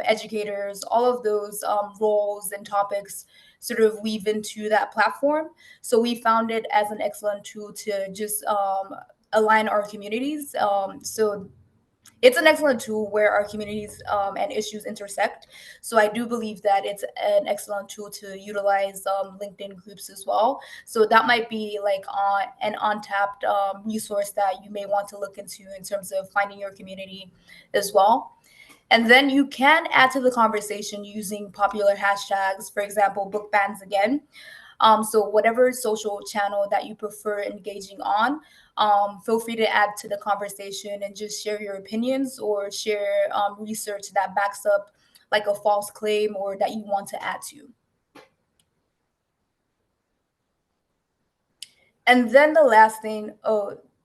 educators, all of those roles and topics sort of weave into that platform. So we found it as an excellent tool to just align our communities. So it's an excellent tool where our communities and issues intersect. So I do believe that it's an excellent tool to utilize LinkedIn groups as well. So that might be like an untapped resource that you may want to look into in terms of finding your community as well. And then you can add to the conversation using popular hashtags, for example, book bans again. So whatever social channel that you prefer engaging on, feel free to add to the conversation and just share your opinions or share research that backs up like a false claim or that you want to add to. And then the last thing,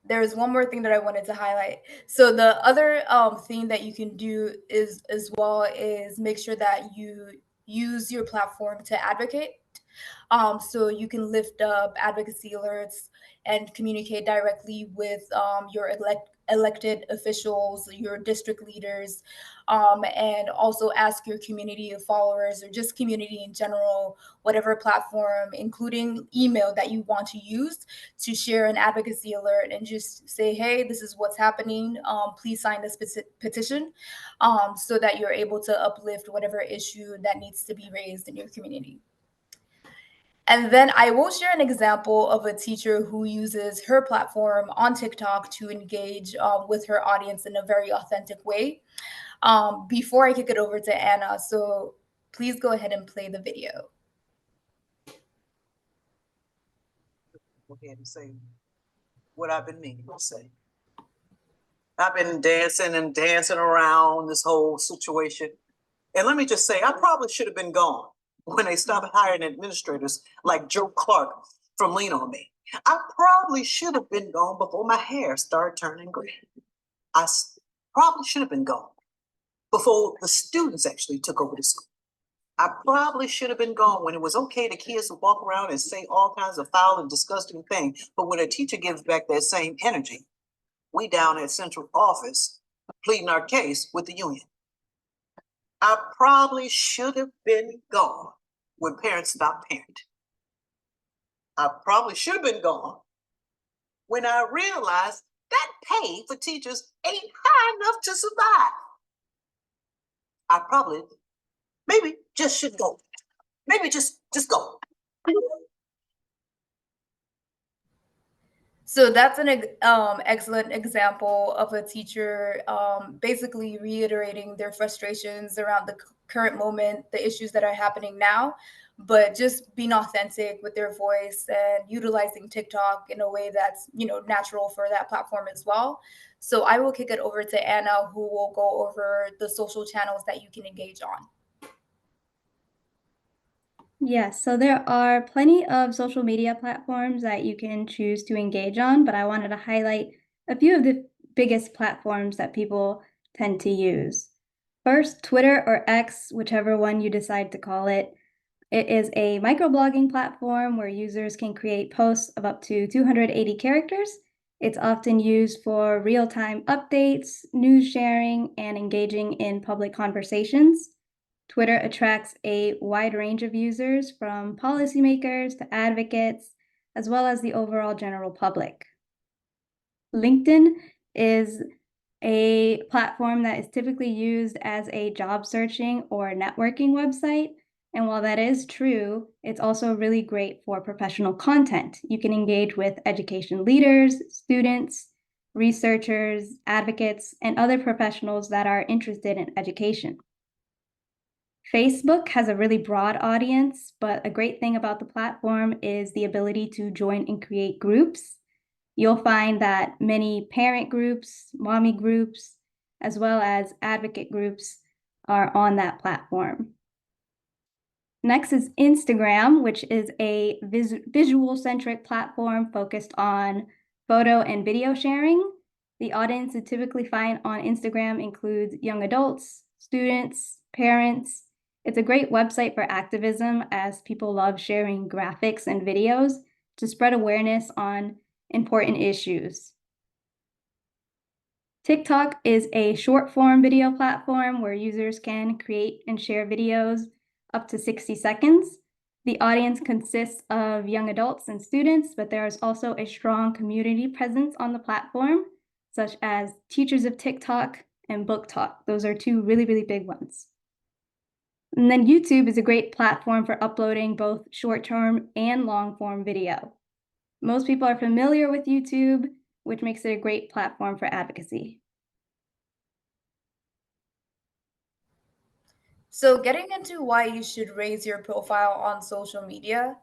there's one more thing that I wanted to highlight. So the other thing that you can do is as well is make sure that you use your platform to advocate. So you can lift up advocacy alerts and communicate directly with your elected officials, your district leaders, and also ask your community of followers or just community in general, whatever platform, including email that you want to use to share an advocacy alert and just say, hey, this is what's happening. Please sign this petition so that you're able to uplift whatever issue that needs to be raised in your community. And then I will share an example of a teacher who uses her platform on TikTok to engage with her audience in a very authentic way. Before I kick it over to Anna, so please go ahead and play the video. Go ahead and say what I've been meaning to say. I've been dancing and dancing around this whole situation. And let me just say, I probably should have been gone when they stopped hiring administrators like Joe Clark from Lean On Me. I probably should have been gone before my hair started turning gray. I probably should have been gone before the students actually took over the school. I probably should have been gone when it was okay the kids to walk around and say all kinds of foul and disgusting things. But when a teacher gives back that same energy, we down at central office pleading our case with the union. I probably should have been gone when parents stopped parenting. I probably should have been gone when I realized that pay for teachers ain't high enough to survive. I probably, maybe just should go. Maybe just go. So that's an excellent example of a teacher basically reiterating their frustrations around the current moment, the issues that are happening now, but just being authentic with their voice and utilizing TikTok in a way that's, natural for that platform as well. So I will kick it over to Anna, who will go over the social channels that you can engage on. Yes, so there are plenty of social media platforms that you can choose to engage on, but I wanted to highlight a few of the biggest platforms that people tend to use. First, Twitter or X, whichever one you decide to call it. It is a microblogging platform where users can create posts of up to 280 characters. It's often used for real-time updates, news sharing, and engaging in public conversations. Twitter attracts a wide range of users from policymakers to advocates, as well as the overall general public. LinkedIn is a platform that is typically used as a job searching or networking website. And while that is true, it's also really great for professional content. You can engage with education leaders, students, researchers, advocates, and other professionals that are interested in education. Facebook has a really broad audience, but a great thing about the platform is the ability to join and create groups. You'll find that many parent groups, mommy groups, as well as advocate groups are on that platform. Next is Instagram, which is a visual-centric platform focused on photo and video sharing. The audience you typically find on Instagram includes young adults, students, parents. It's a great website for activism as people love sharing graphics and videos to spread awareness on important issues. TikTok is a short form video platform where users can create and share videos up to 60 seconds. The audience consists of young adults and students, but there is also a strong community presence on the platform, such as Teachers of TikTok and Book Talk. Those are two really, really big ones. And then YouTube is a great platform for uploading both short-term and long-form video. Most people are familiar with YouTube, which makes it a great platform for advocacy. So getting into why you should raise your profile on social media,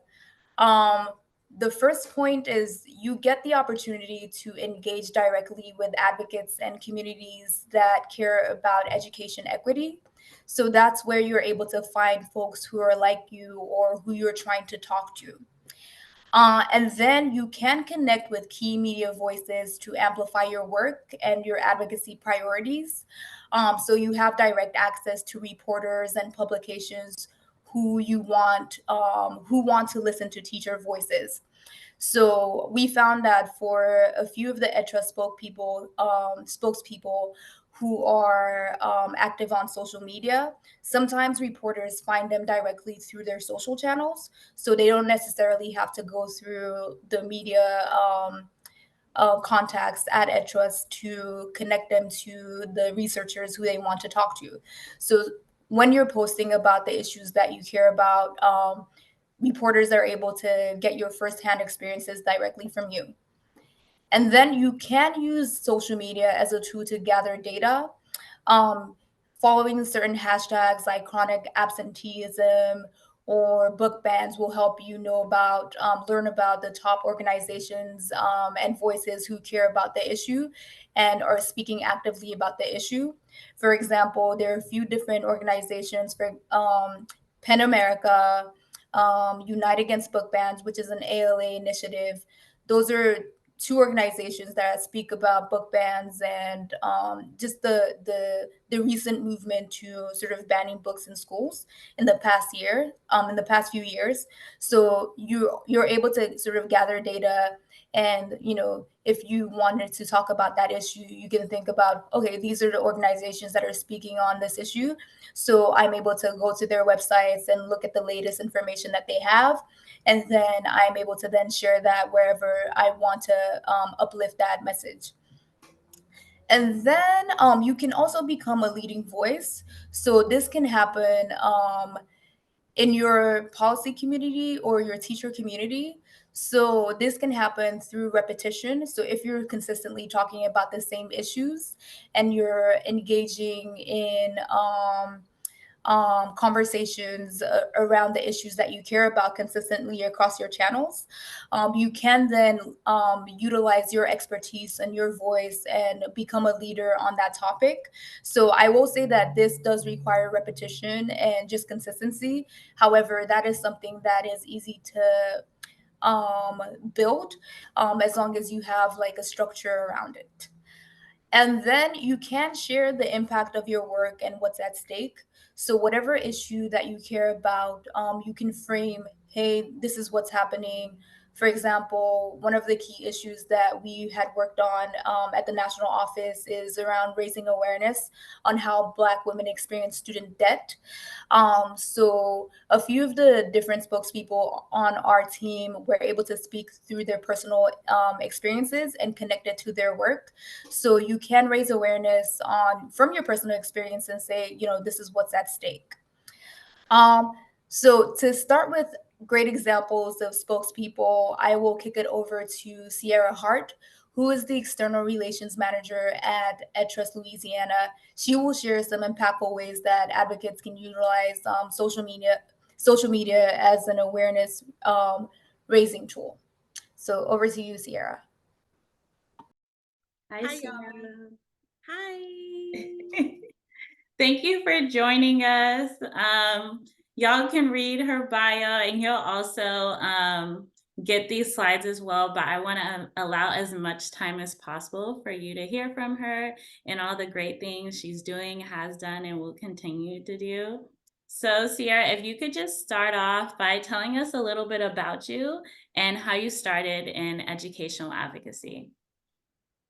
um, the first point is you get the opportunity to engage directly with advocates and communities that care about education equity. So that's where you're able to find folks who are like you or who you're trying to talk to. And then you can connect with key media voices to amplify your work and your advocacy priorities. So you have direct access to reporters and publications who want to listen to teacher voices. So we found that for a few of the ETRA spokespeople who are active on social media, sometimes reporters find them directly through their social channels. So they don't necessarily have to go through the media contacts at ETRUS to connect them to the researchers who they want to talk to. So when you're posting about the issues that you care about, reporters are able to get your firsthand experiences directly from you. And then you can use social media as a tool to gather data. Um, Following certain hashtags like chronic absenteeism or book bans will help you learn about the top organizations and voices who care about the issue and are speaking actively about the issue. For example, there are a few different organizations for PEN America, Unite Against Book Bans, which is an ALA initiative. Those are two organizations that speak about book bans and just the recent movement to sort of banning books in schools in the past few years. So you're able to sort of gather data, and if you wanted to talk about that issue, you can think about, okay, these are the organizations that are speaking on this issue, so I'm able to go to their websites and look at the latest information that they have, and then I'm able to then share that wherever I want to uplift that message. And then you can also become a leading voice. So this can happen in your policy community or your teacher community. So this can happen through repetition. So if you're consistently talking about the same issues and you're engaging in conversations around the issues that you care about consistently across your channels, you can then utilize your expertise and your voice and become a leader on that topic. So I will say that this does require repetition and just consistency. However, that is something that is easy to build, as long as you have like a structure around it. And then you can share the impact of your work and what's at stake. So, whatever issue that you care about, you can frame, hey, this is what's happening. For example, one of the key issues that we had worked on at the national office is around raising awareness on how Black women experience student debt. So a few of the different spokespeople on our team were able to speak through their personal experiences and connect it to their work. So you can raise awareness on from your personal experience and say, this is what's at stake. Um, so to start with great examples of spokespeople, I will kick it over to Sierra Hart, who is the external relations manager at Trust Louisiana. She will share some impactful ways that advocates can utilize social media as an awareness raising tool. So over to you, Sierra. Hi, Sierra. Hi. Thank you for joining us. Y'all can read her bio, and you'll also get these slides as well, but I want to allow as much time as possible for you to hear from her and all the great things she's doing, has done, and will continue to do. So Sierra, if you could just start off by telling us a little bit about you and how you started in educational advocacy.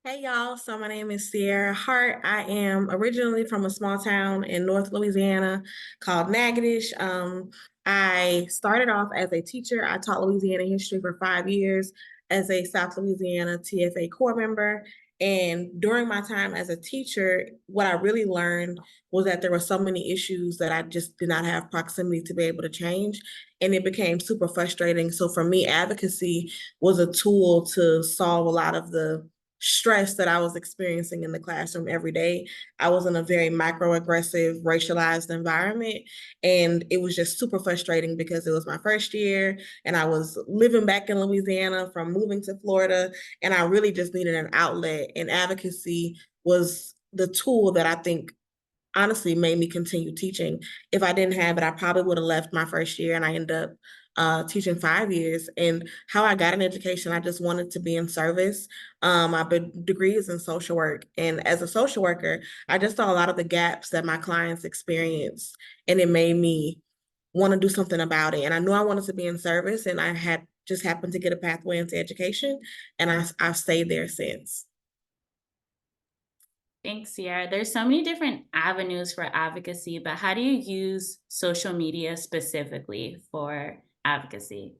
Hey y'all, so my name is Sierra Hart. I am originally from a small town in North Louisiana called Natchitoches. I started off as a teacher. I taught Louisiana history for 5 years as a South Louisiana TFA Corps member. And during my time as a teacher, what I really learned was that there were so many issues that I just did not have proximity to be able to change. And it became super frustrating. So for me, advocacy was a tool to solve a lot of the stress that I was experiencing in the classroom every day. I was in a very microaggressive, racialized environment. And it was just super frustrating because it was my first year and I was living back in Louisiana from moving to Florida. And I really just needed an outlet. And advocacy was the tool that I think honestly made me continue teaching. If I didn't have it, I probably would have left my first year, and I ended up teaching 5 years. And how I got an education, I just wanted to be in service. My degree is in social work, and as a social worker, I just saw a lot of the gaps that my clients experience, and it made me want to do something about it. And I knew I wanted to be in service, and I had just happened to get a pathway into education, and I've stayed there since. Thanks, Sierra. There's so many different avenues for advocacy, but how do you use social media specifically for advocacy?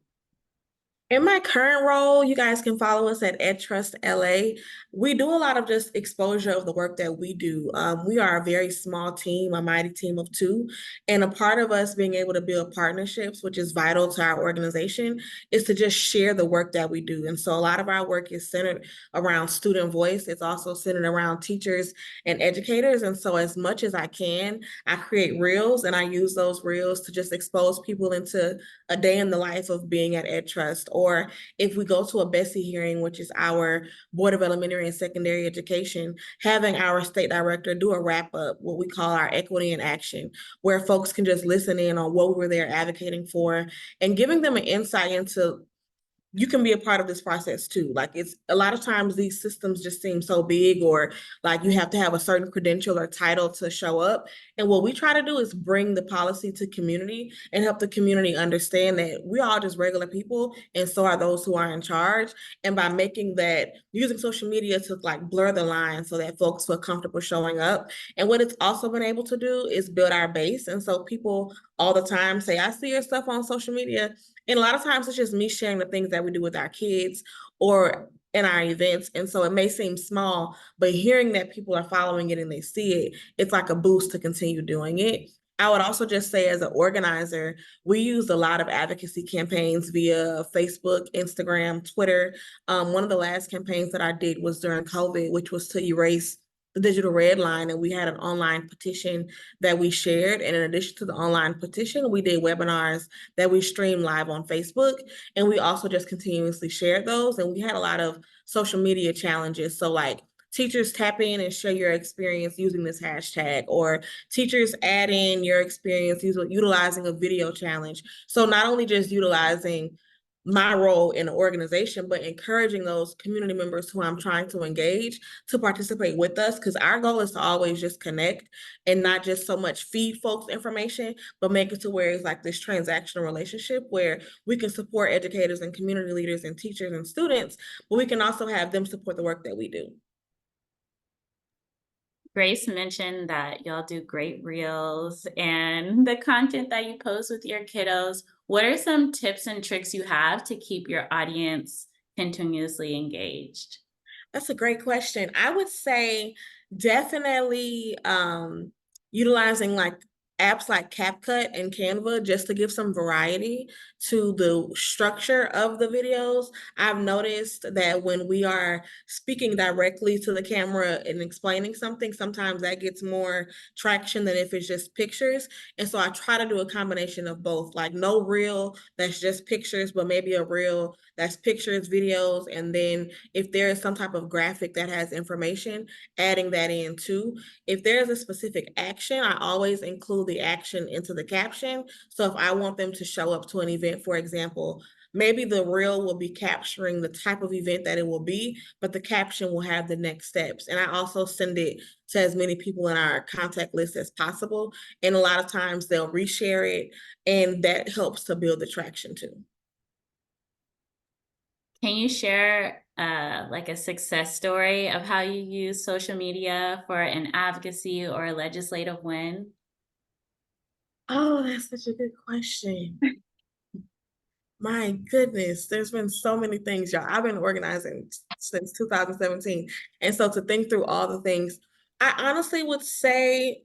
In my current role, you guys can follow us at EdTrust LA. We do a lot of just exposure of the work that we do. We are a very small team, a mighty team of two. And a part of us being able to build partnerships, which is vital to our organization, is to just share the work that we do. And so a lot of our work is centered around student voice. It's also centered around teachers and educators. And so as much as I can, I create reels and I use those reels to just expose people into a day in the life of being at EdTrust. Or if we go to a Bessie hearing, which is our Board of Elementary and Secondary Education, having our state director do a wrap up, what we call our equity in action, where folks can just listen in on what we were there advocating for and giving them an insight into you can be a part of this process too. Like it's a lot of times these systems just seem so big, or like you have to have a certain credential or title to show up. And what we try to do is bring the policy to community and help the community understand that we all just regular people, and so are those who are in charge. And by making that, using social media to like blur the line so that folks feel comfortable showing up. And what it's also been able to do is build our base. And so people all the time say, I see your stuff on social media. And a lot of times it's just me sharing the things that we do with our kids or in our events. And so it may seem small, but hearing that people are following it and they see it, it's like a boost to continue doing it. I would also just say as an organizer, we used a lot of advocacy campaigns via Facebook, Instagram, Twitter. One of the last campaigns that I did was during COVID, which was to erase the digital red line. And we had an online petition that we shared. And in addition to the online petition, we did webinars that we streamed live on Facebook. And we also just continuously shared those. And we had a lot of social media challenges. So like teachers tap in and share your experience using this hashtag, or teachers add in your experience utilizing a video challenge. So not only just utilizing my role in the organization, but encouraging those community members who I'm trying to engage to participate with us, because our goal is to always just connect and not just so much feed folks information, but make it to where it's like this transactional relationship where we can support educators and community leaders and teachers and students, but we can also have them support the work that we do. Grace mentioned that y'all do great reels and the content that you post with your kiddos. What are some tips and tricks you have to keep your audience continuously engaged? That's a great question. I would say definitely utilizing like apps like CapCut and Canva just to give some variety to the structure of the videos. I've noticed that when we are speaking directly to the camera and explaining something, sometimes that gets more traction than if it's just pictures. And so I try to do a combination of both, like no reel that's just pictures, but maybe a reel that's pictures, videos, and then if there is some type of graphic that has information, adding that in too. If there's a specific action, I always include the action into the caption. So if I want them to show up to an event, for example, maybe the reel will be capturing the type of event that it will be, but the caption will have the next steps. And I also send it to as many people in our contact list as possible. And a lot of times they'll reshare it, and that helps to build the traction too. Can you share like a success story of how you use social media for an advocacy or a legislative win? Oh, that's such a good question. My goodness, there's been so many things, y'all. I've been organizing since 2017. And so to think through all the things, I honestly would say,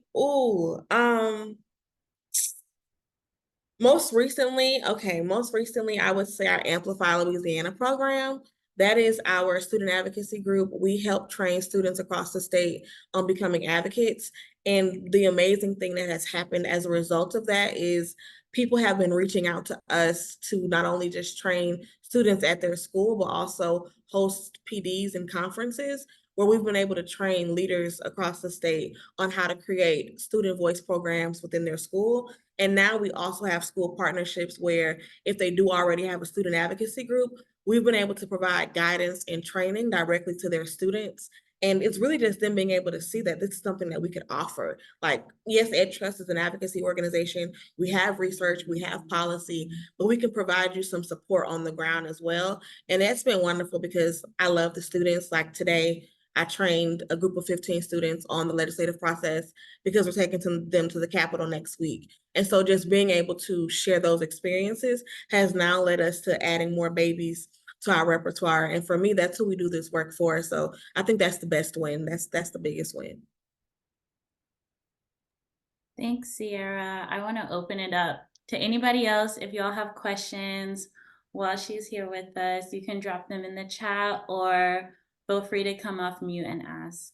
most recently, I would say our Amplify Louisiana program. That is our student advocacy group. We help train students across the state on becoming advocates. And the amazing thing that has happened as a result of that is people have been reaching out to us to not only just train students at their school, but also host PDs and conferences where we've been able to train leaders across the state on how to create student voice programs within their school. And now we also have school partnerships where if they do already have a student advocacy group, we've been able to provide guidance and training directly to their students. And it's really just them being able to see that this is something that we could offer. Like, yes, EdTrust is an advocacy organization. We have research, we have policy, but we can provide you some support on the ground as well. And that's been wonderful because I love the students. Like today, I trained a group of 15 students on the legislative process because we're taking them to the Capitol next week. And so just being able to share those experiences has now led us to adding more babies to our repertoire. And for me, that's who we do this work for. So I think that's the best win. That's the biggest win. Thanks, Sierra. I want to open it up to anybody else. If y'all have questions while she's here with us, you can drop them in the chat or feel free to come off mute and ask.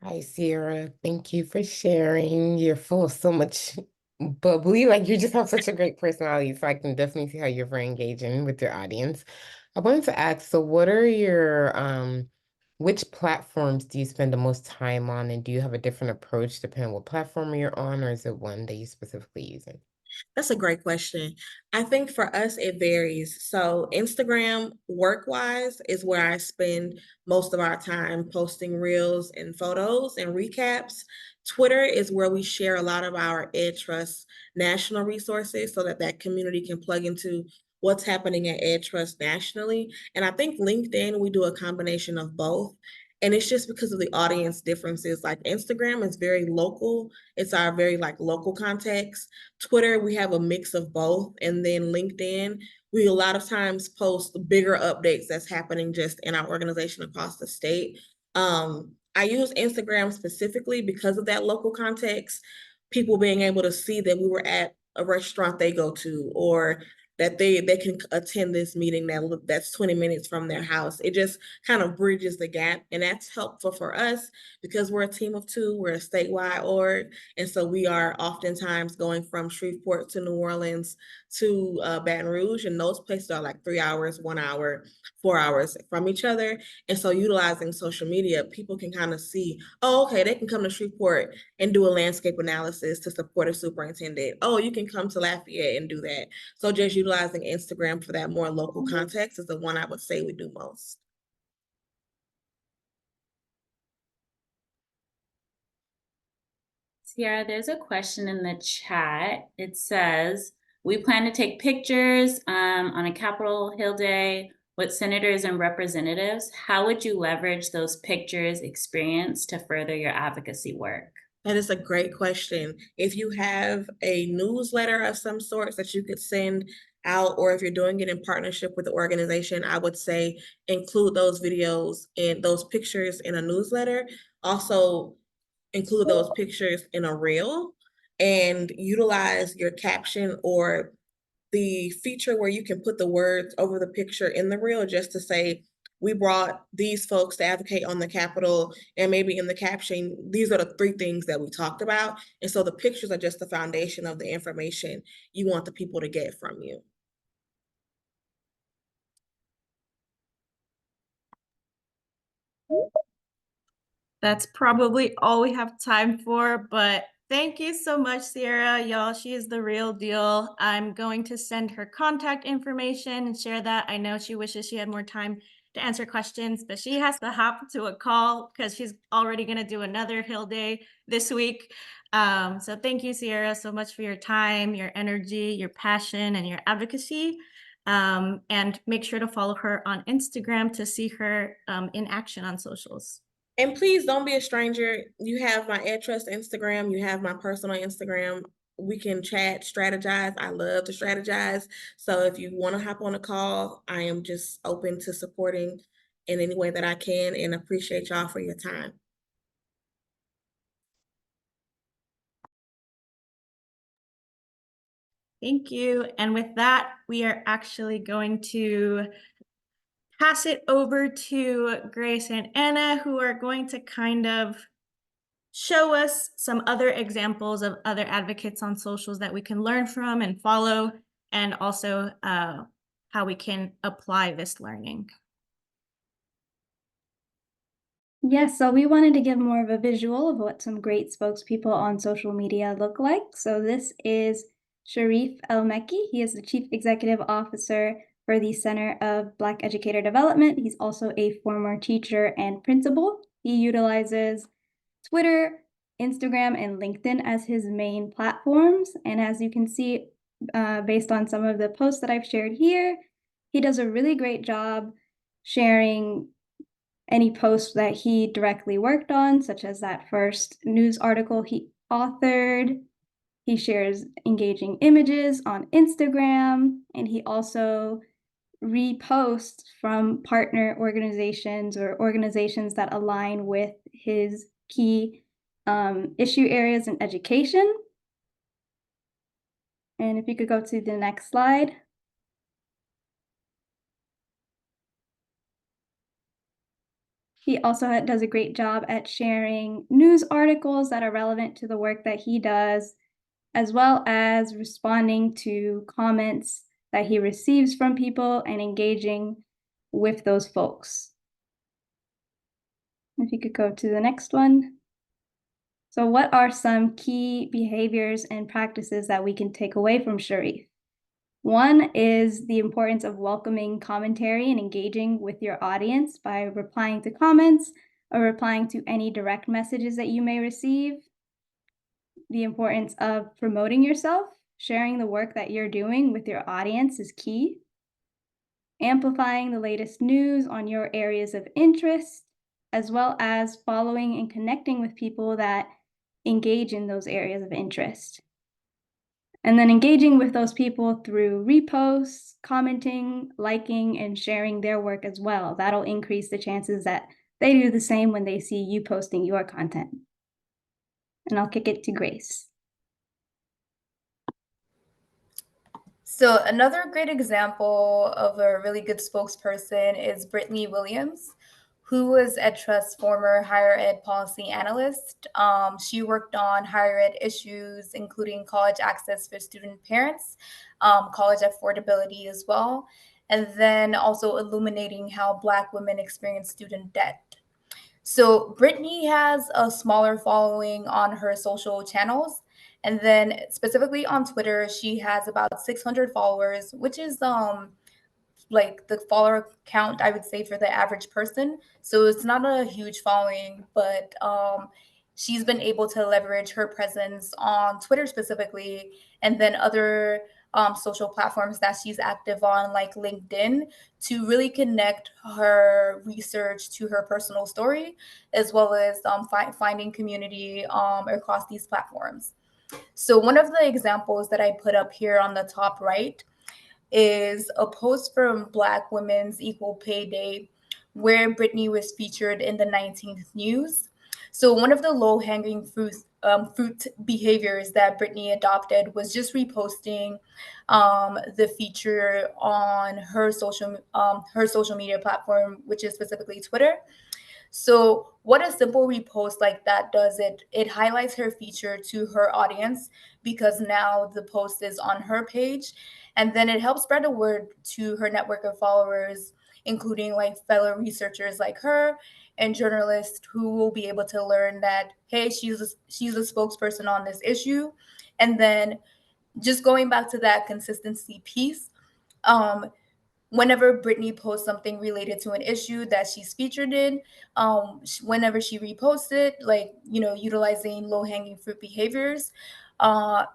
Hi, Sierra. Thank you for sharing. You're full of so much bubbly. Like you just have such a great personality. So I can definitely see how you're very engaging with your audience. I wanted to ask, so what are your which platforms do you spend the most time on? And do you have a different approach depending on what platform you're on, or is it one that you specifically using? That's a great question. I think for us, it varies. So Instagram work-wise is where I spend most of our time posting reels and photos and recaps. Twitter is where we share a lot of our EdTrust national resources so that that community can plug into what's happening at EdTrust nationally. And I think LinkedIn, we do a combination of both. And it's just because of the audience differences. Like Instagram is very local. It's our very like local context. Twitter, we have a mix of both. And then LinkedIn, we a lot of times post bigger updates that's happening just in our organization across the state. I use Instagram specifically because of that local context, people being able to see that we were at a restaurant they go to, or that they can attend this meeting that's 20 minutes from their house. It just kind of bridges the gap, and that's helpful for us because we're a team of two, we're a statewide org, and so we are oftentimes going from Shreveport to New Orleans to Baton Rouge, and those places are like 3 hours, 1 hour, 4 hours from each other. And so utilizing social media, people can kind of see, oh, okay, they can come to Shreveport and do a landscape analysis to support a superintendent. Oh, you can come to Lafayette and do that. So just utilizing Instagram for that more local context is the one I would say we do most. Sierra, there's a question in the chat. It says, we plan to take pictures on a Capitol Hill Day with senators and representatives. How would you leverage those pictures experience to further your advocacy work? That is a great question. If you have a newsletter of some sorts that you could send out, or if you're doing it in partnership with the organization, I would say include those videos and those pictures in a newsletter. Also, include those pictures in a reel and utilize your caption or the feature where you can put the words over the picture in the reel just to say, we brought these folks to advocate on the Capitol, and maybe in the caption, these are the 3 things that we talked about. And so the pictures are just the foundation of the information you want the people to get from you. That's probably all we have time for, but thank you so much, Sierra. Y'all, she is the real deal. I'm going to send her contact information and share that. I know she wishes she had more time to answer questions, but she has to hop to a call because she's already going to do another Hill Day this week. So thank you, Sierra, so much for your time, your energy, your passion, and your advocacy. And make sure to follow her on Instagram to see her in action on socials. And please don't be a stranger. You have my AdTrust Instagram, you have my personal Instagram. We can chat, strategize. I love to strategize. So if you want to hop on a call, I am just open to supporting in any way that I can, and appreciate y'all for your time. Thank you. And with that, we are actually going to pass it over to Grace and Anna, who are going to kind of show us some other examples of other advocates on socials that we can learn from and follow, and also how we can apply this learning. Yes, so we wanted to give more of a visual of what some great spokespeople on social media look like. So this is Sharif El-Mekki. He is the Chief Executive Officer for the Center of Black Educator Development. He's also a former teacher and principal. He utilizes Twitter, Instagram, and LinkedIn as his main platforms. And as you can see, based on some of the posts that I've shared here, he does a really great job sharing any posts that he directly worked on, such as that first news article he authored. He shares engaging images on Instagram, and he also reposts from partner organizations or organizations that align with his key issue areas in education. And if you could go to the next slide. He also does a great job at sharing news articles that are relevant to the work that he does, as well as responding to comments that he receives from people and engaging with those folks. If you could go to the next one. So what are some key behaviors and practices that we can take away from Sharif? One is the importance of welcoming commentary and engaging with your audience by replying to comments or replying to any direct messages that you may receive. The importance of promoting yourself, sharing the work that you're doing with your audience is key. Amplifying the latest news on your areas of interest, as well as following and connecting with people that engage in those areas of interest. And then engaging with those people through reposts, commenting, liking, and sharing their work as well. That'll increase the chances that they do the same when they see you posting your content. And I'll kick it to Grace. So another great example of a really good spokesperson is Brittany Williams, who was EdTrust's former higher ed policy analyst. She worked on higher ed issues, including college access for student parents, college affordability as well, and then also illuminating how Black women experience student debt. So Brittany has a smaller following on her social channels. And then specifically on Twitter, she has about 600 followers, which is like the follower count I would say for the average person. So it's not a huge following, but she's been able to leverage her presence on Twitter specifically, and then other social platforms that she's active on, like LinkedIn, to really connect her research to her personal story, as well as finding community across these platforms. So one of the examples that I put up here on the top right is a post from Black Women's Equal Pay Day, where Brittany was featured in the 19th News. So one of the low-hanging fruit behaviors that Brittany adopted was just reposting the feature on her social media platform, which is specifically Twitter. So what a simple repost like that does, it highlights her feature to her audience because now the post is on her page, and then it helps spread the word to her network of followers, including like fellow researchers like her and journalists who will be able to learn that, hey, she's a spokesperson on this issue. And then just going back to that consistency piece, whenever Brittany posts something related to an issue that she's featured in, whenever she reposts it, like, utilizing low hanging fruit behaviors, uh,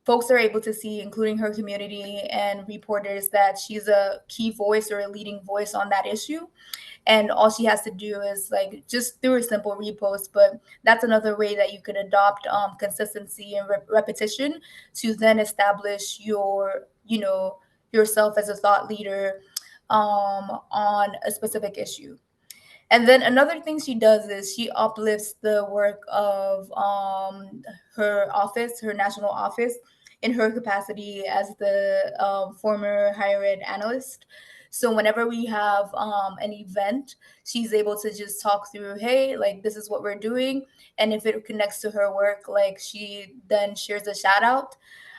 folks are able to see, including her community and reporters, that she's a key voice or a leading voice on that issue. And all she has to do is like just through a simple repost. But that's another way that you can adopt consistency and repetition to then establish your, yourself as a thought leader on a specific issue. And then another thing she does is she uplifts the work of her office, her national office, in her capacity as the former higher ed analyst. So whenever we have an event, she's able to just talk through, hey, like this is what we're doing, and if it connects to her work, like she then shares a shout out.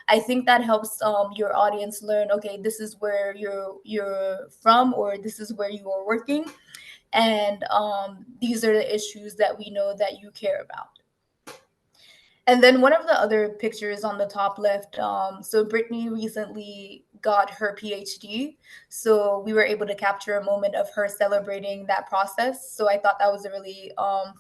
I think that helps your audience learn, okay, this is where you're from, or this is where you are working, and these are the issues that we know that you care about. And then one of the other pictures on the top left, so Brittany recently got her PhD. So we were able to capture a moment of her celebrating that process. So I thought that was a really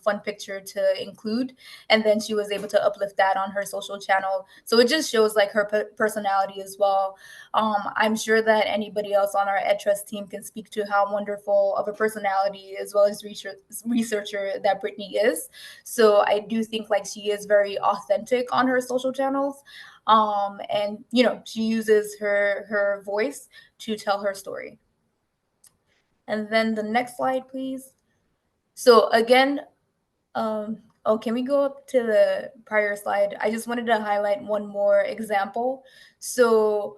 fun picture to include. And then she was able to uplift that on her social channel. So it just shows like her personality as well. I'm sure that anybody else on our EdTrust team can speak to how wonderful of a personality as well as researcher that Brittany is. So I do think like she is very authentic on her social channels. And she uses her voice to tell her story. And then the next slide, please. So again, can we go up to the prior slide? I just wanted to highlight one more example. So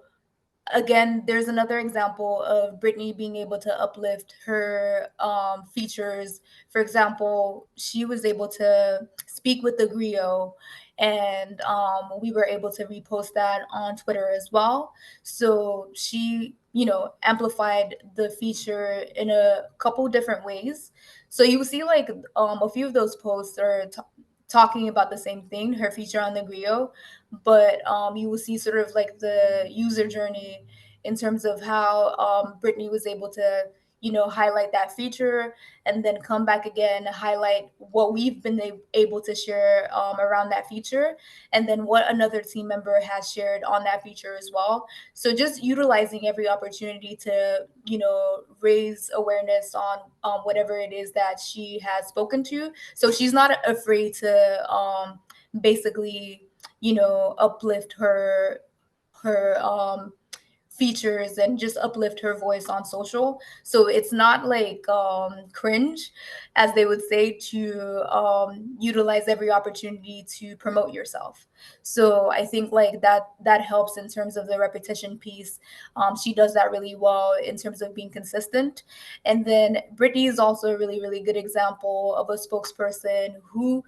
again, there's another example of Brittany being able to uplift her features. For example, she was able to speak with the griot, and we were able to repost that on Twitter as well. So she, amplified the feature in a couple different ways. So you will see like a few of those posts are talking about the same thing, her feature on the griot, but you will see sort of like the user journey in terms of how Brittany was able to, highlight that feature and then come back again, highlight what we've been able to share around that feature, and then what another team member has shared on that feature as well. So just utilizing every opportunity to, raise awareness on whatever it is that she has spoken to. So she's not afraid to basically, uplift her features and just uplift her voice on social. So it's not like cringe, as they would say, to utilize every opportunity to promote yourself. So I think like that helps in terms of the repetition piece. She does that really well in terms of being consistent. And then Brittany is also a really, really good example of a spokesperson who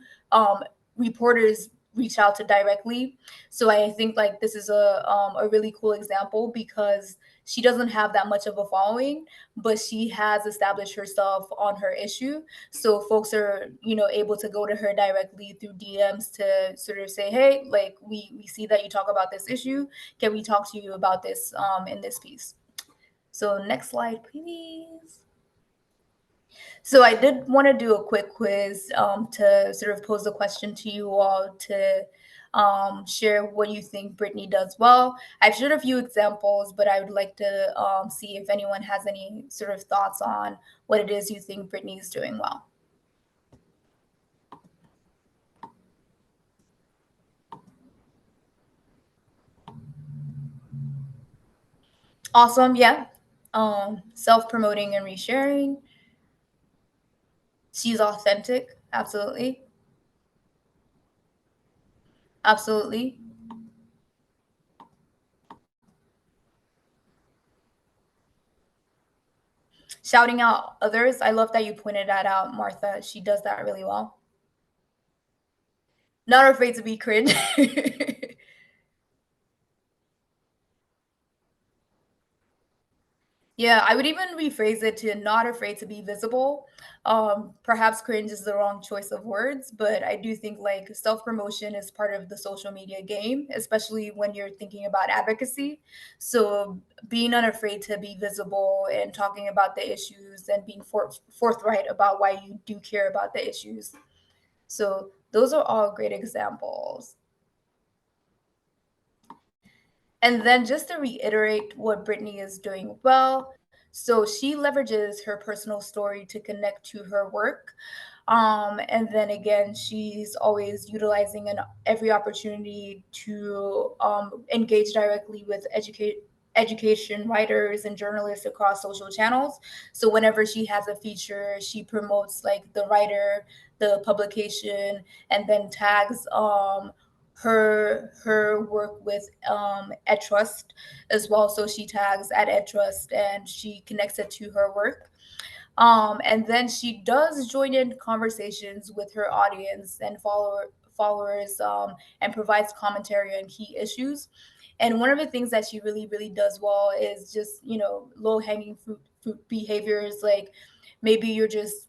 reporters reach out to directly. So I think like this is a really cool example because she doesn't have that much of a following, but she has established herself on her issue. So folks are, able to go to her directly through DMs to sort of say, hey, like we see that you talk about this issue. Can we talk to you about this in this piece? So next slide, please. So I did want to do a quick quiz to sort of pose a question to you all to share what you think Brittany does well. I've shared a few examples, but I would like to see if anyone has any sort of thoughts on what it is you think Brittany is doing well. Awesome, yeah. Self-promoting and resharing. She's authentic, absolutely. Absolutely. Shouting out others. I love that you pointed that out, Martha. She does that really well. Not afraid to be cringe. Yeah, I would even rephrase it to not afraid to be visible. Perhaps cringe is the wrong choice of words, but I do think like self promotion is part of the social media game, especially when you're thinking about advocacy. So being unafraid to be visible and talking about the issues and being forthright about why you do care about the issues. So those are all great examples. And then just to reiterate what Brittany is doing well, so she leverages her personal story to connect to her work. And then again, she's always utilizing every opportunity to engage directly with education writers and journalists across social channels. So whenever she has a feature, she promotes like the writer, the publication, and then tags her work with EdTrust as well. So she tags at EdTrust and she connects it to her work. And then she does join in conversations with her audience and followers, and provides commentary on key issues. And one of the things that she really does well is just, low hanging fruit behaviors. Like maybe you're just,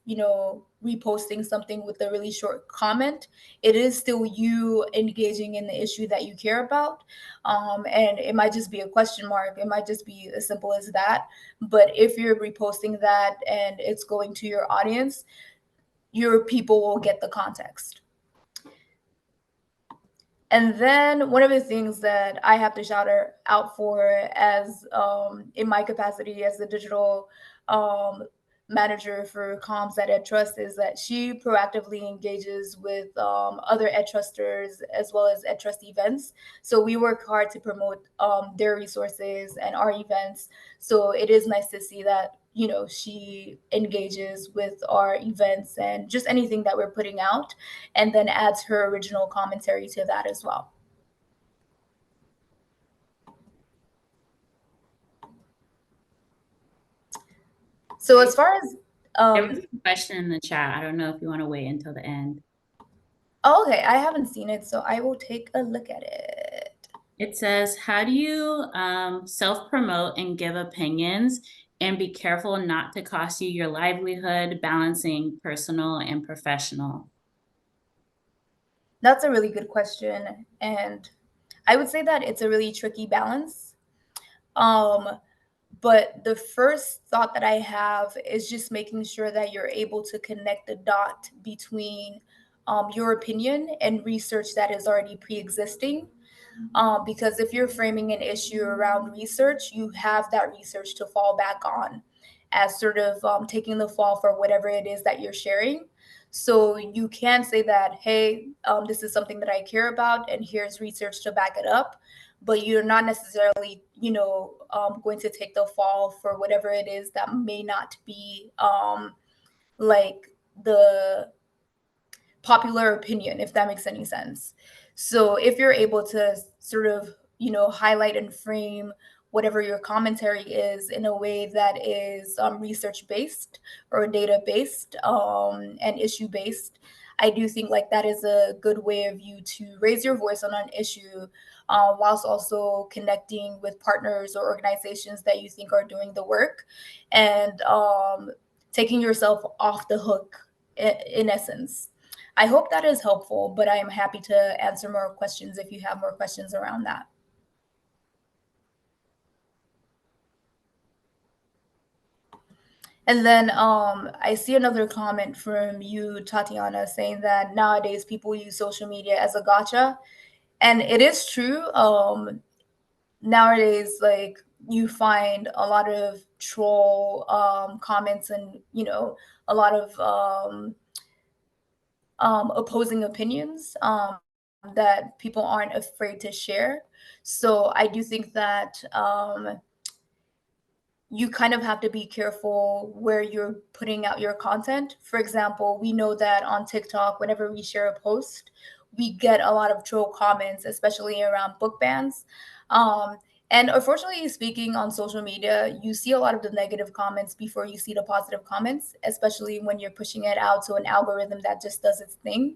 reposting something with a really short comment. It is still you engaging in the issue that you care about. And it might just be a question mark. It might just be as simple as that. But if you're reposting that and it's going to your audience, your people will get the context. And then one of the things that I have to shout her out for, as in my capacity as the digital manager for comms at EdTrust, is that she proactively engages with other EdTrusters as well as EdTrust events. So we work hard to promote their resources and our events. So it is nice to see that she engages with our events and just anything that we're putting out, and then adds her original commentary to that as well. So as far as there was a question in the chat. I don't know if you want to wait until the end. Oh, okay, I haven't seen it, so I will take a look at it. It says, how do you self-promote and give opinions and be careful not to cost you your livelihood, balancing personal and professional? That's a really good question. And I would say that it's a really tricky balance. But the first thought that I have is just making sure that you're able to connect the dot between your opinion and research that is already pre-existing. Because if you're framing an issue around research, you have that research to fall back on as sort of taking the fall for whatever it is that you're sharing. So you can say that, hey, this is something that I care about, and here's research to back it up. But you're not necessarily, going to take the fall for whatever it is that may not be like the popular opinion, if that makes any sense. So if you're able to sort of, highlight and frame whatever your commentary is in a way that is research based or data based, and issue based, I do think like that is a good way of you to raise your voice on an issue, whilst also connecting with partners or organizations that you think are doing the work, and taking yourself off the hook in essence. I hope that is helpful, but I'm happy to answer more questions if you have more questions around that. And then I see another comment from you, Tatiana, saying that nowadays people use social media as a gotcha. And it is true. Nowadays, like, you find a lot of troll comments, and, a lot of opposing opinions that people aren't afraid to share. So I do think that you kind of have to be careful where you're putting out your content. For example, we know that on TikTok, whenever we share a post, we get a lot of troll comments, especially around book bans. Um, and unfortunately speaking, on social media, you see a lot of the negative comments before you see the positive comments, especially when you're pushing it out to an algorithm that just does its thing.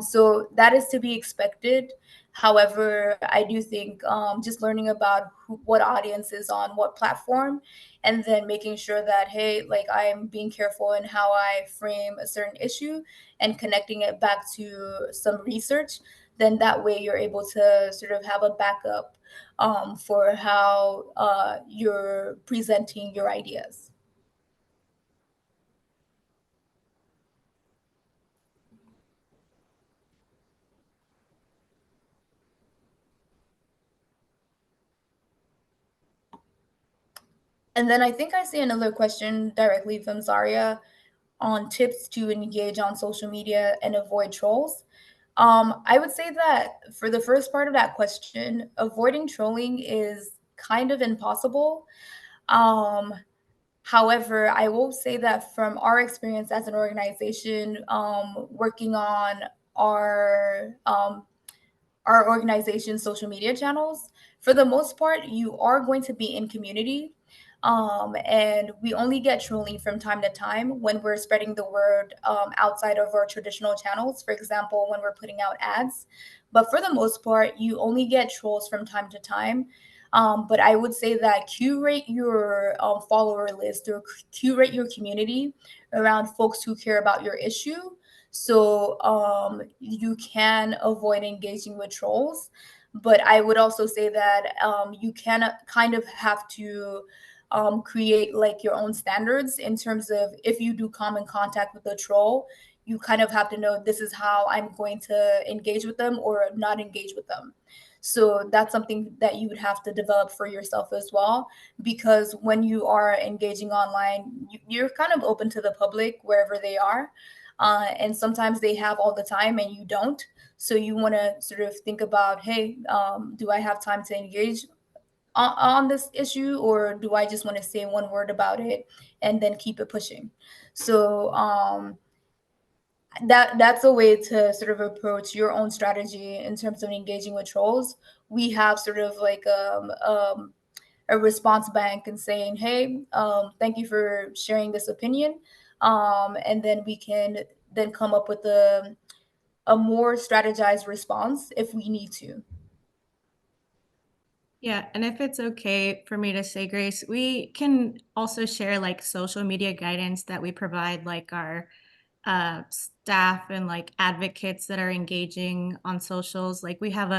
So that is to be expected. However, I do think just learning about what audience is on what platform, and then making sure that, hey, like, I'm being careful in how I frame a certain issue and connecting it back to some research, then that way you're able to sort of have a backup for how you're presenting your ideas. And then I think I see another question directly from Zaria on tips to engage on social media and avoid trolls. I would say that for the first part of that question, avoiding trolling is kind of impossible. Um, However, I will say that from our experience as an organization, working on our our organization's social media channels, for the most part, you are going to be in community. And we only get trolling from time to time when we're spreading the word outside of our traditional channels, for example, when we're putting out ads. But for the most part, you only get trolls from time to time. But I would say that curate your follower list or curate your community around folks who care about your issue, so you can avoid engaging with trolls. But I would also say that you can kind of have to create like your own standards in terms of if you do come in contact with a troll, you kind of have to know this is how I'm going to engage with them or not engage with them. So that's something that you would have to develop for yourself as well, because when you are engaging online, you're kind of open to the public wherever they are. And sometimes they have all the time and you don't. So you want to sort of think about, hey, do I have time to engage on this issue, or do I just want to say one word about it and then keep it pushing? So that's a way to sort of approach your own strategy in terms of engaging with trolls. We have sort of like a response bank and saying, hey, thank you for sharing this opinion. And then we can then come up with a more strategized response if we need to. Yeah, and if it's okay for me to say, Grace, we can also share like social media guidance that we provide, like our staff and like advocates that are engaging on socials. Like we have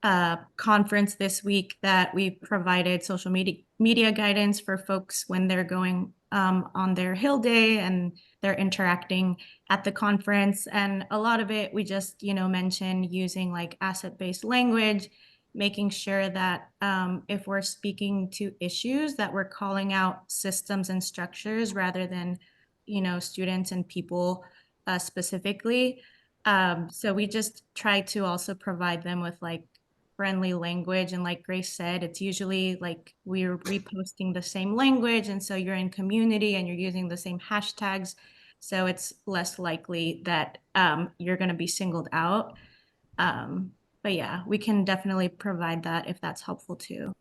a conference this week that we provided social media guidance for folks when they're going on their Hill Day and they're interacting at the conference. And a lot of it, we just, mention using like asset-based language, making sure that if we're speaking to issues that we're calling out systems and structures rather than, students and people specifically. So we just try to also provide them with like friendly language. And like Grace said, it's usually like we're reposting the same language. And so you're in community and you're using the same hashtags. So it's less likely that you're going to be singled out. But yeah, we can definitely provide that if that's helpful too.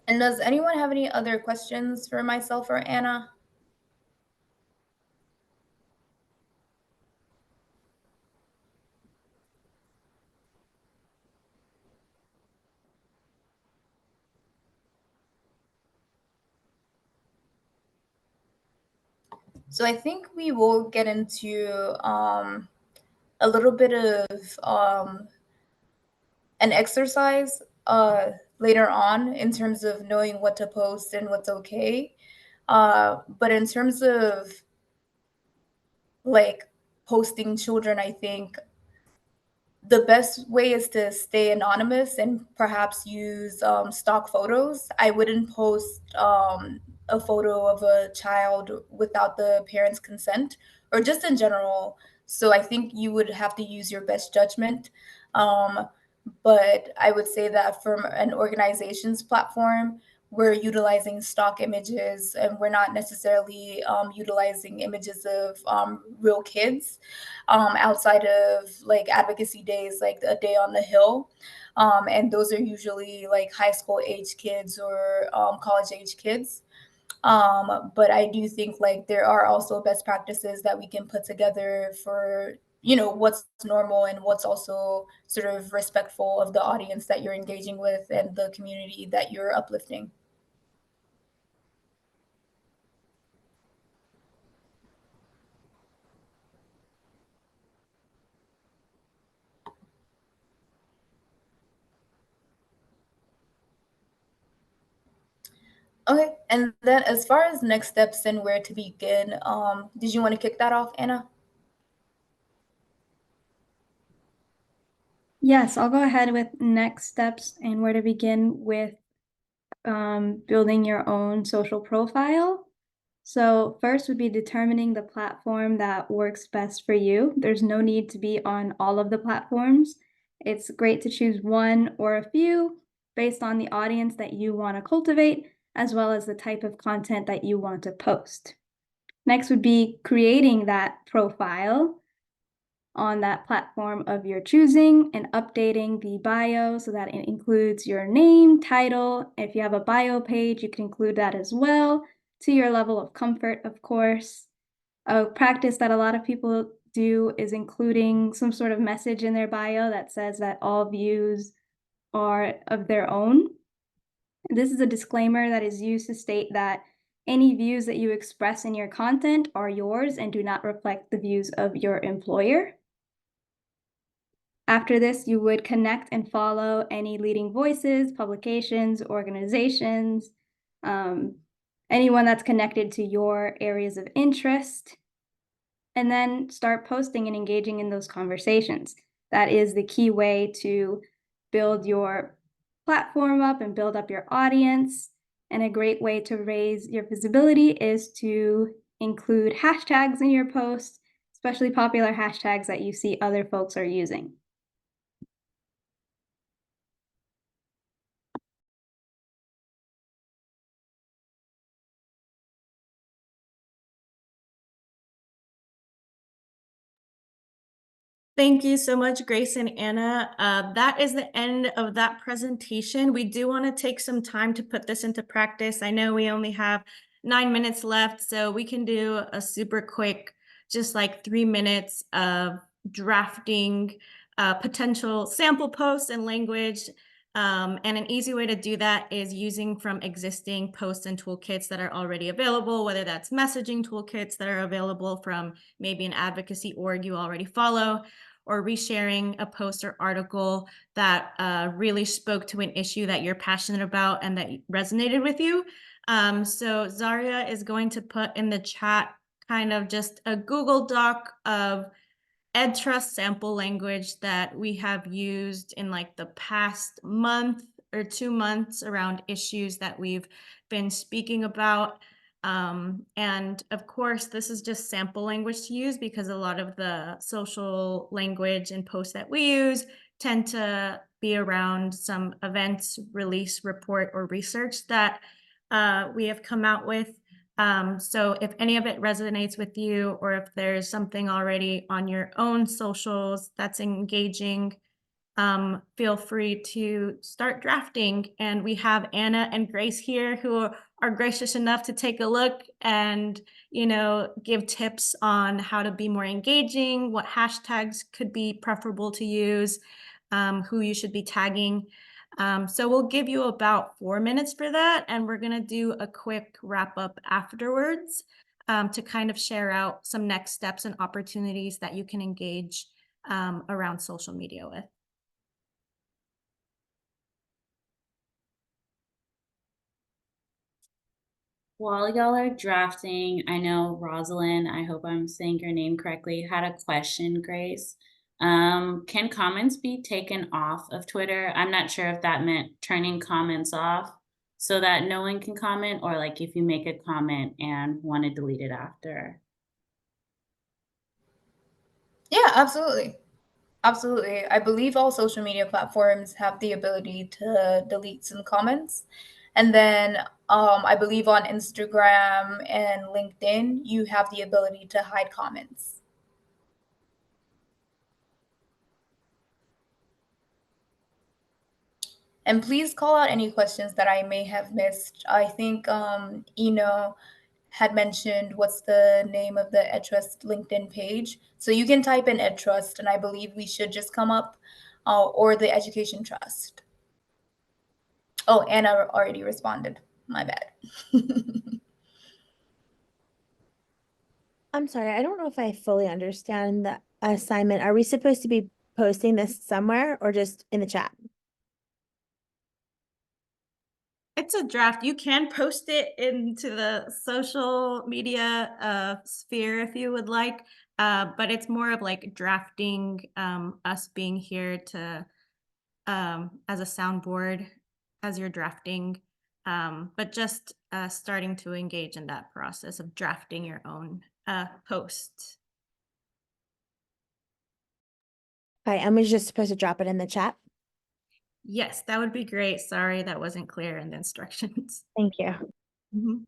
And does anyone have any other questions for myself or Anna? So I think we will get into a little bit of an exercise later on in terms of knowing what to post and what's okay. But in terms of like posting children, I think the best way is to stay anonymous and perhaps use stock photos. I wouldn't post a photo of a child without the parent's consent or just in general. So I think you would have to use your best judgment. Um, but I would say that from an organization's platform, we're utilizing stock images and we're not necessarily utilizing images of real kids outside of like advocacy days, like a day on the Hill. And those are usually like high school age kids or college age kids. But I do think like there are also best practices that we can put together for, what's normal and what's also sort of respectful of the audience that you're engaging with and the community that you're uplifting. Okay, and then as far as next steps and where to begin, did you want to kick that off, Anna? Yes, I'll go ahead with next steps and where to begin with building your own social profile. So first would be determining the platform that works best for you. There's no need to be on all of the platforms. It's great to choose one or a few based on the audience that you want to cultivate, as well as the type of content that you want to post. Next would be creating that profile on that platform of your choosing and updating the bio so that it includes your name, title. If you have a bio page, you can include that as well to your level of comfort, of course. A practice that a lot of people do is including some sort of message in their bio that says that all views are of their own. This is a disclaimer that is used to state that any views that you express in your content are yours and do not reflect the views of your employer. After this, you would connect and follow any leading voices, publications, organizations, anyone that's connected to your areas of interest, and then start posting and engaging in those conversations. That is the key way to build your platform up and build up your audience. And a great way to raise your visibility is to include hashtags in your posts, especially popular hashtags that you see other folks are using. Thank you so much, Grace and Anna. That is the end of that presentation. We do want to take some time to put this into practice. I know we only have 9 minutes left, so we can do a super quick, just like 3 minutes of drafting potential sample posts and language. And an easy way to do that is using from existing posts and toolkits that are already available, whether that's messaging toolkits that are available from maybe an advocacy org you already follow, or resharing a post or article that really spoke to an issue that you're passionate about and that resonated with you. So Zaria is going to put in the chat kind of just a Google Doc of EdTrust sample language that we have used in like the past month or 2 months around issues that we've been speaking about. And of course, this is just sample language to use because a lot of the social language and posts that we use tend to be around some events, release, report, or research that we have come out with. So if any of it resonates with you, or if there's something already on your own socials that's engaging, feel free to start drafting. And we have Anna and Grace here who are gracious enough to take a look and, give tips on how to be more engaging, what hashtags could be preferable to use, who you should be tagging. So we'll give you about 4 minutes for that, and we're going to do a quick wrap up afterwards to kind of share out some next steps and opportunities that you can engage around social media with. While y'all are drafting, I know Rosalind, I hope I'm saying your name correctly, had a question, Grace. Can comments be taken off of Twitter? I'm not sure if that meant turning comments off so that no one can comment, or like if you make a comment and want to delete it after. Yeah, absolutely. Absolutely. I believe all social media platforms have the ability to delete some comments. And then I believe on Instagram and LinkedIn, you have the ability to hide comments. And please call out any questions that I may have missed. I think Eno had mentioned what's the name of the EdTrust LinkedIn page. So you can type in EdTrust, and I believe we should just come up, or the Education Trust. Oh, Anna already responded. My bad. I'm sorry, I don't know if I fully understand the assignment. Are we supposed to be posting this somewhere or just in the chat? It's a draft. You can post it into the social media sphere if you would like, but it's more of like drafting, us being here to as a soundboard as you're drafting, but just starting to engage in that process of drafting your own post. Okay, and we're just supposed to drop it in the chat. Yes, that would be great. Sorry, that wasn't clear in the instructions. Thank you. Mhm.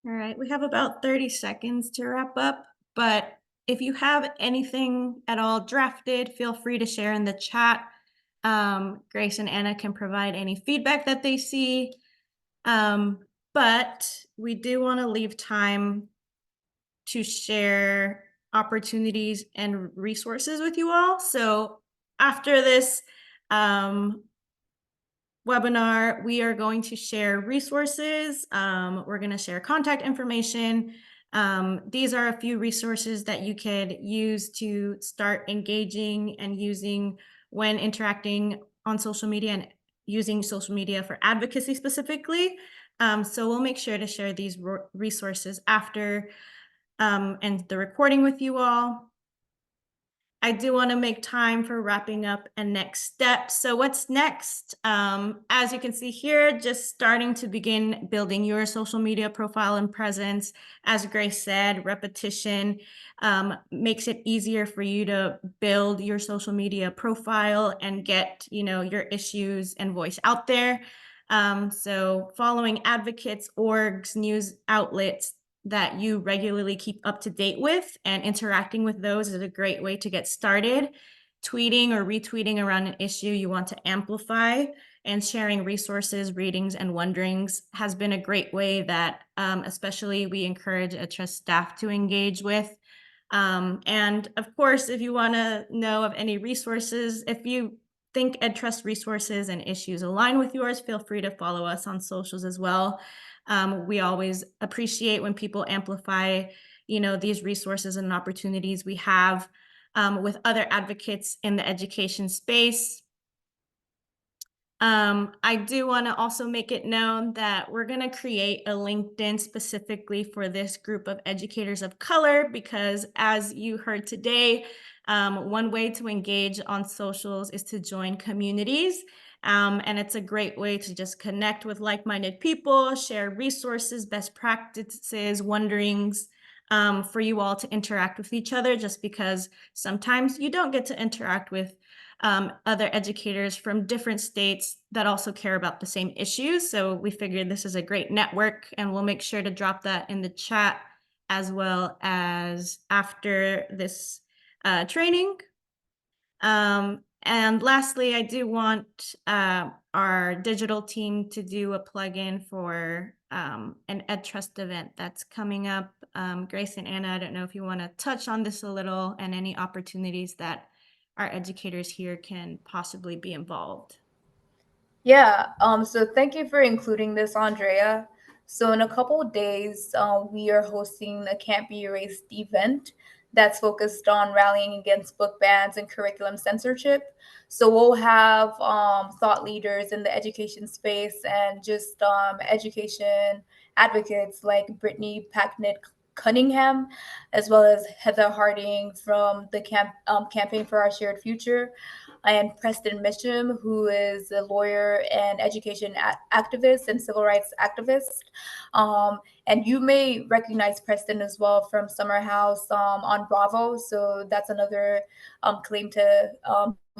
All right, we have about 30 seconds to wrap up, but if you have anything at all drafted, feel free to share in the chat. Grace and Anna can provide any feedback that they see. But we do want to leave time to share opportunities and resources with you all. So after this webinar, we are going to share resources. We're going to share contact information. These are a few resources that you could use to start engaging and using when interacting on social media and using social media for advocacy specifically. So we'll make sure to share these resources after and the recording with you all. I do want to make time for wrapping up and next steps. So what's next? As you can see here, just starting to begin building your social media profile and presence. As Grace said, repetition makes it easier for you to build your social media profile and get, your issues and voice out there. So following advocates, orgs, news outlets that you regularly keep up to date with and interacting with those is a great way to get started. Tweeting or retweeting around an issue you want to amplify and sharing resources, readings, and wonderings has been a great way that especially we encourage EdTrust staff to engage with. And of course, if you want to know of any resources, if you think EdTrust resources and issues align with yours, feel free to follow us on socials as well. We always appreciate when people amplify, these resources and opportunities we have with other advocates in the education space. I do want to also make it known that we're going to create a LinkedIn specifically for this group of educators of color, because as you heard today, one way to engage on socials is to join communities. And it's a great way to just connect with like-minded people, share resources, best practices, wonderings, for you all to interact with each other, just because sometimes you don't get to interact with other educators from different states that also care about the same issues. So we figured this is a great network, and we'll make sure to drop that in the chat as well as after this training. And lastly, I do want our digital team to do a plug-in for an EdTrust event that's coming up. Grace and Anna, I don't know if you want to touch on this a little and any opportunities that our educators here can possibly be involved. Yeah, so thank you for including this, Andrea. So in a couple of days, we are hosting a Can't Be Erased event that's focused on rallying against book bans and curriculum censorship. So we'll have thought leaders in the education space and just education advocates like Brittany Packnett Cunningham, as well as Heather Harding from the Campaign for Our Shared Future. and Preston Mitchum, who is a lawyer and education activist and civil rights activist. And you may recognize Preston as well from Summer House on Bravo. So that's another claim to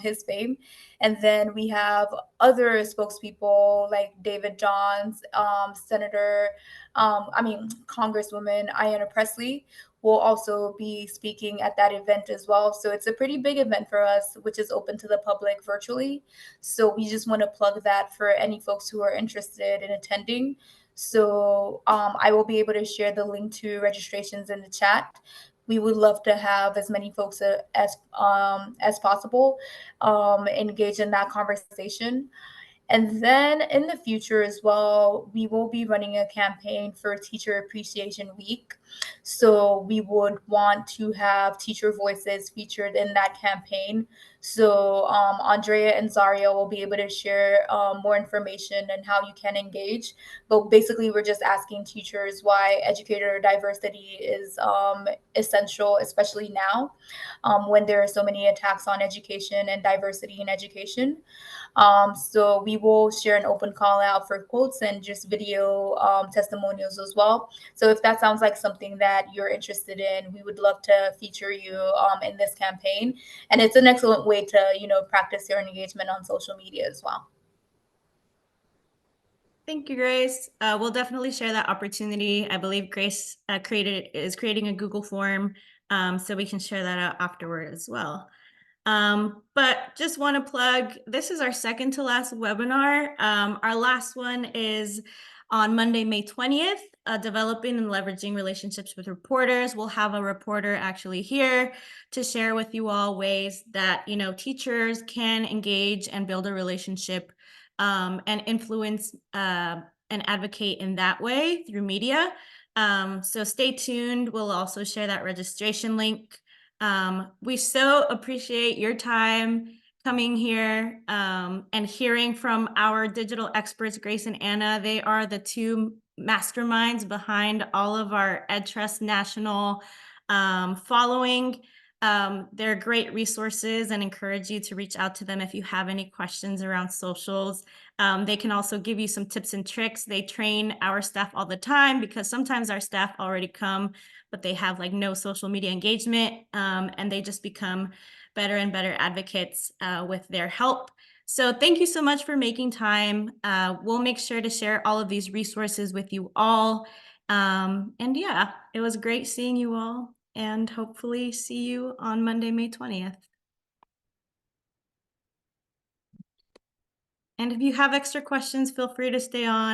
his fame. And then we have other spokespeople like David Johns, Congresswoman Ayanna Pressley will also be speaking at that event as well. So it's a pretty big event for us, which is open to the public virtually. So we just want to plug that for any folks who are interested in attending. So I will be able to share the link to registrations in the chat. We would love to have as many folks as possible engage in that conversation. And then in the future as well, we will be running a campaign for Teacher Appreciation Week. So we would want to have teacher voices featured in that campaign. So Andrea and Zaria will be able to share more information and how you can engage. But basically, we're just asking teachers why educator diversity is essential, especially now when there are so many attacks on education and diversity in education. So we will share an open call out for quotes and just video testimonials as well. So if that sounds like something that you're interested in, we would love to feature you in this campaign. And it's an excellent way to, practice your engagement on social media as well. Thank you, Grace. We'll definitely share that opportunity. I believe Grace is creating a Google form, so we can share that out afterward as well. But just want to plug, this is our second to last webinar. Our last one is on Monday, May 20th, developing and leveraging relationships with reporters. We'll have a reporter actually here to share with you all ways that, teachers can engage and build a relationship and influence and advocate in that way through media. So stay tuned. We'll also share that registration link. We so appreciate your time coming here and hearing from our digital experts, Grace and Anna. They are the two masterminds behind all of our EdTrust National following. They're great resources and encourage you to reach out to them if you have any questions around socials. They can also give you some tips and tricks. They train our staff all the time because sometimes our staff already come, but they have no social media engagement, and they just become better and better advocates with their help. So thank you so much for making time. We'll make sure to share all of these resources with you all. And yeah, it was great seeing you all, and hopefully see you on Monday, May 20th. And if you have extra questions, feel free to stay on.